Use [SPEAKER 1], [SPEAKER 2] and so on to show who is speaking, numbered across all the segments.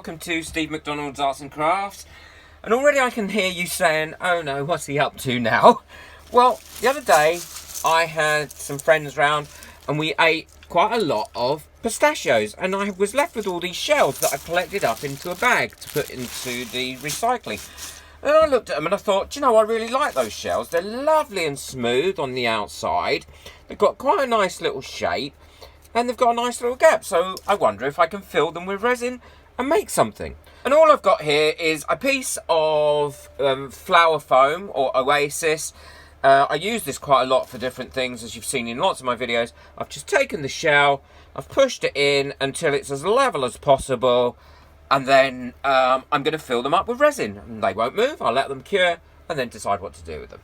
[SPEAKER 1] welcome to Steve McDonald's Arts and Crafts. And already I can hear you saying, oh no, what's he up to now? Well, the other day I had some friends round and we ate quite a lot of pistachios, and I was left with all these shells that I collected up into a bag to put into the recycling. And I looked at them and I thought, do you know, I really like those shells. They're lovely and smooth on the outside. They've got quite a nice little shape. And they've got a nice little gap, so I wonder if I can fill them with resin and make something. And all I've got here is a piece of flour foam or Oasis. I use this quite a lot for different things, as you've seen in lots of my videos. I've just taken the shell, I've pushed it in until it's as level as possible, and then I'm going to fill them up with resin. And they won't move, I'll let them cure, and then decide what to do with them.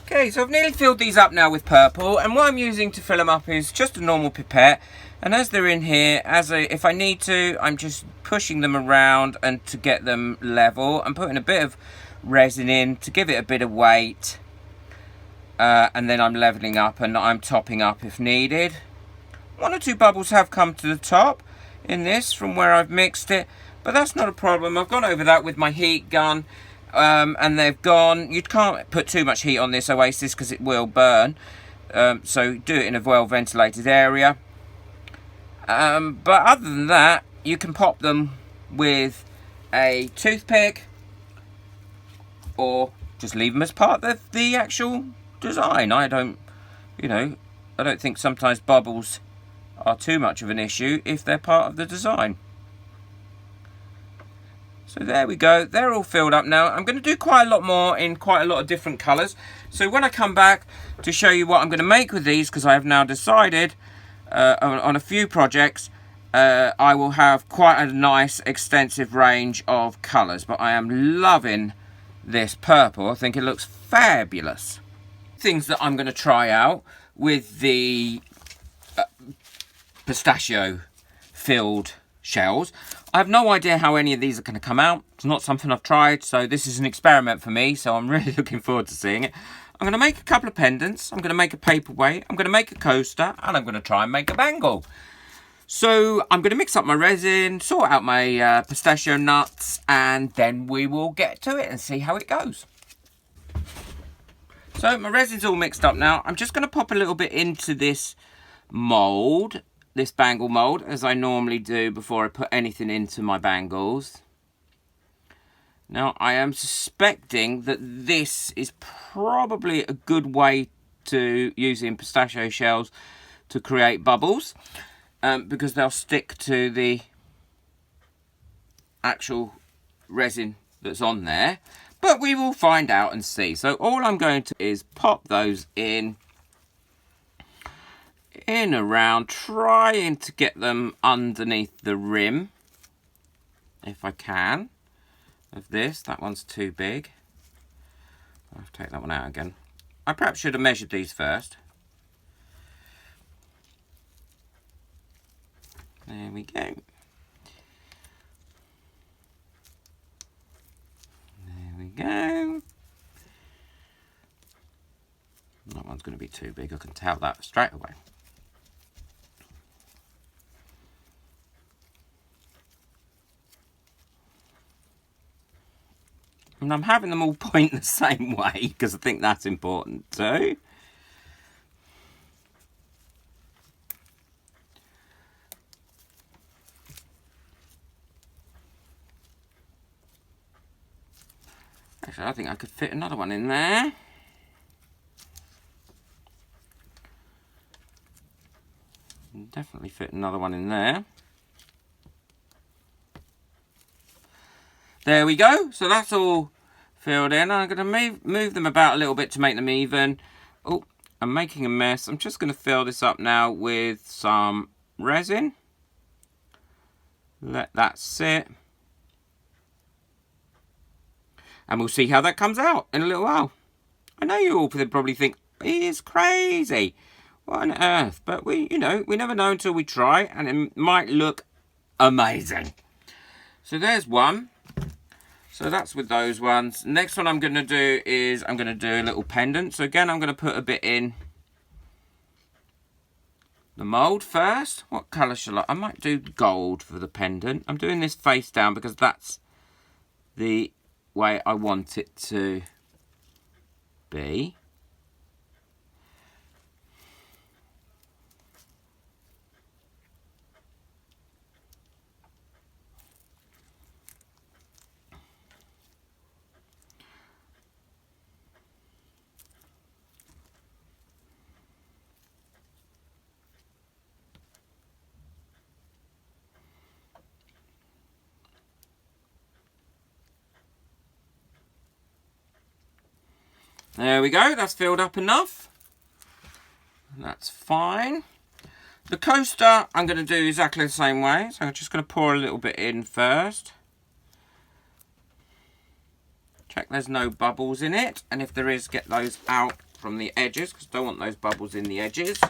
[SPEAKER 1] Okay, so I've nearly filled these up now with purple, and what I'm using to fill them up is just a normal pipette. And as they're in here, if I need to, I'm just pushing them around and to get them level. I'm putting a bit of resin in to give it a bit of weight, and then I'm leveling up and I'm topping up if needed. One or two bubbles have come to the top in this from where I've mixed it, but that's not a problem. I've gone over that with my heat gun. And they've gone. You can't put too much heat on this Oasis because it will burn, so do it in a well ventilated area. But other than that, you can pop them with a toothpick or just leave them as part of the actual design. I don't think sometimes bubbles are too much of an issue if they're part of the design. So there we go, they're all filled up now. I'm going to do quite a lot more in quite a lot of different colours. So when I come back to show you what I'm going to make with these, because I have now decided on a few projects, I will have quite a nice extensive range of colours. But I am loving this purple, I think it looks fabulous. Things that I'm going to try out with the pistachio filled shells. I have no idea how any of these are going to come out. It's not something I've tried, so this is an experiment for me, so I'm really looking forward to seeing it. I'm going to make a couple of pendants, I'm going to make a paperweight, I'm going to make a coaster, and I'm going to try and make a bangle. So I'm going to mix up my resin, sort out my pistachio nuts, and then we will get to it and see how it goes. So my resin's all mixed up now. I'm just going to pop a little bit into this mould, this bangle mould, as I normally do before I put anything into my bangles. Now I am suspecting that this is probably a good way to using pistachio shells to create bubbles, because they'll stick to the actual resin that's on there. But we will find out and see. So all I'm going to is pop those in around, trying to get them underneath the rim if I can of this. That one's too big. I'll have to take that one out again. I perhaps should have measured these first. There we go. There we go. That one's going to be too big, I can tell that straight away. And I'm having them all point the same way because I think that's important too. Actually, I think I could fit another one in there. Definitely fit another one in there. There we go. So that's all filled in. I'm going to move them about a little bit to make them even. Oh, I'm making a mess. I'm just going to fill this up now with some resin. Let that sit. And we'll see how that comes out in a little while. I know you all probably think, he is crazy. What on earth? But we never know until we try, and it might look amazing. So there's one. So that's with those ones. Next one I'm going to do is I'm going to do a little pendant. So again, I'm going to put a bit in the mould first. What colour shall I might do gold for the pendant. I'm doing this face down because that's the way I want it to be. There we go, that's filled up enough. That's fine. The coaster I'm going to do exactly the same way. So I'm just going to pour a little bit in first. Check there's no bubbles in it. And if there is, get those out from the edges, because I don't want those bubbles in the edges.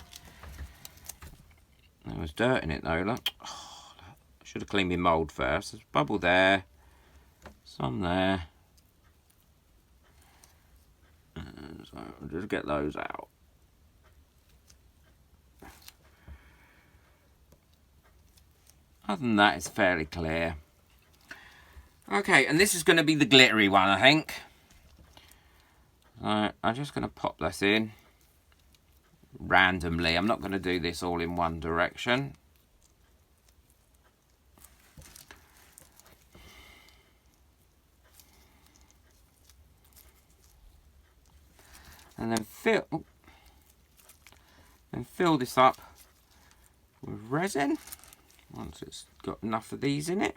[SPEAKER 1] There was dirt in it though, look. Oh, I should have cleaned my mould first. There's a bubble there, some there. So I'll just get those out. Other than that, it's fairly clear. Okay, and this is going to be the glittery one, I think. So I'm just going to pop this in randomly. I'm not going to do this all in one direction. And then fill this up with resin once it's got enough of these in it.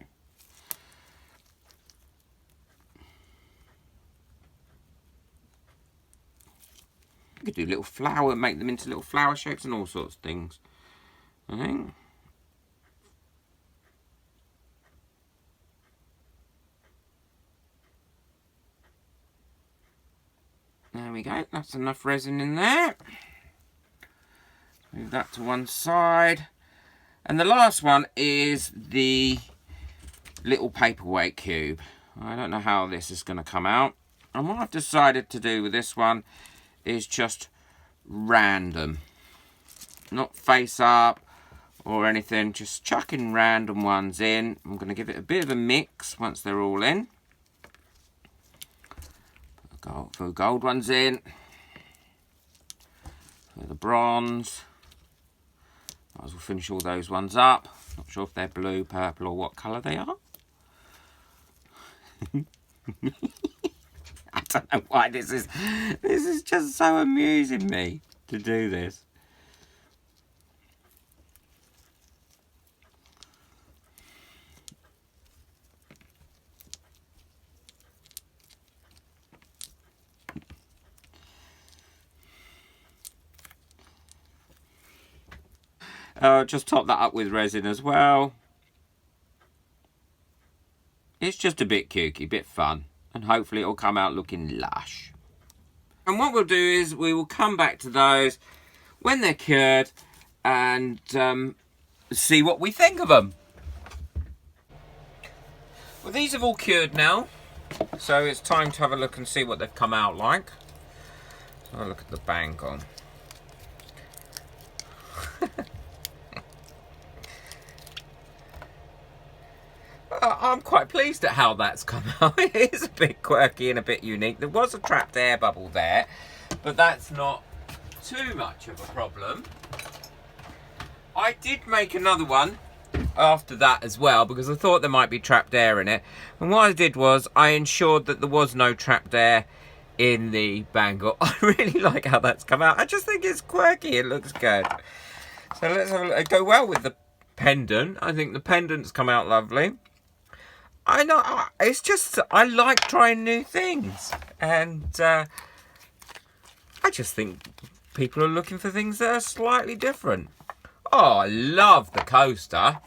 [SPEAKER 1] You could do little flower, make them into little flower shapes and all sorts of things, I think. There we go, that's enough resin in there. Move that to one side. And the last one is the little paperweight cube. I don't know how this is going to come out. And what I've decided to do with this one is just random. Not face up or anything, just chucking random ones in. I'm going to give it a bit of a mix once they're all in. Put the gold ones in. Put the bronze. Might as well finish all those ones up. Not sure if they're blue, purple, or what colour they are. I don't know why this is just so amusing me to do this. Just top that up with resin as well. It's just a bit kooky, a bit fun, and hopefully it'll come out looking lush. And what we'll do is we will come back to those when they're cured and see what we think of them. Well, these have all cured now, so it's time to have a look and see what they've come out like. So I'll look at the bang on. I'm quite pleased at how that's come out. It is a bit quirky and a bit unique. There was a trapped air bubble there, but that's not too much of a problem. I did make another one after that as well because I thought there might be trapped air in it. And what I did was I ensured that there was no trapped air in the bangle. I really like how that's come out. I just think it's quirky. It looks good. So let's have a look. It'll go well with the pendant. I think the pendant's come out lovely. I know, it's just, I like trying new things. And I just think people are looking for things that are slightly different. Oh, I love the coaster.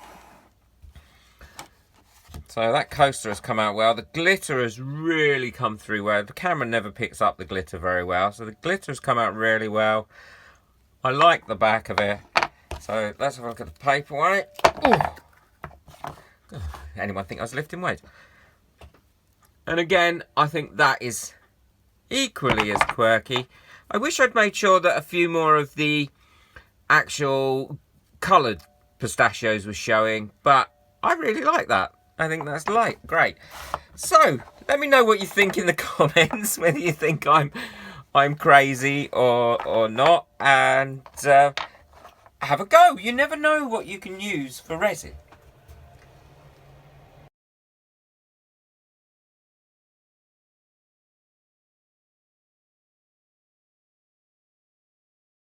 [SPEAKER 1] So that coaster has come out well. The glitter has really come through well. The camera never picks up the glitter very well. So the glitter has come out really well. I like the back of it. So let's have a look at the paperweight. Ooh. Anyone think I was lifting weights? And again, I think that is equally as quirky. I wish I'd made sure that a few more of the actual coloured pistachios was showing, but I really like that. I think that's great. So let me know what you think in the comments, whether you think I'm crazy or not, and have a go. You never know what you can use for resin.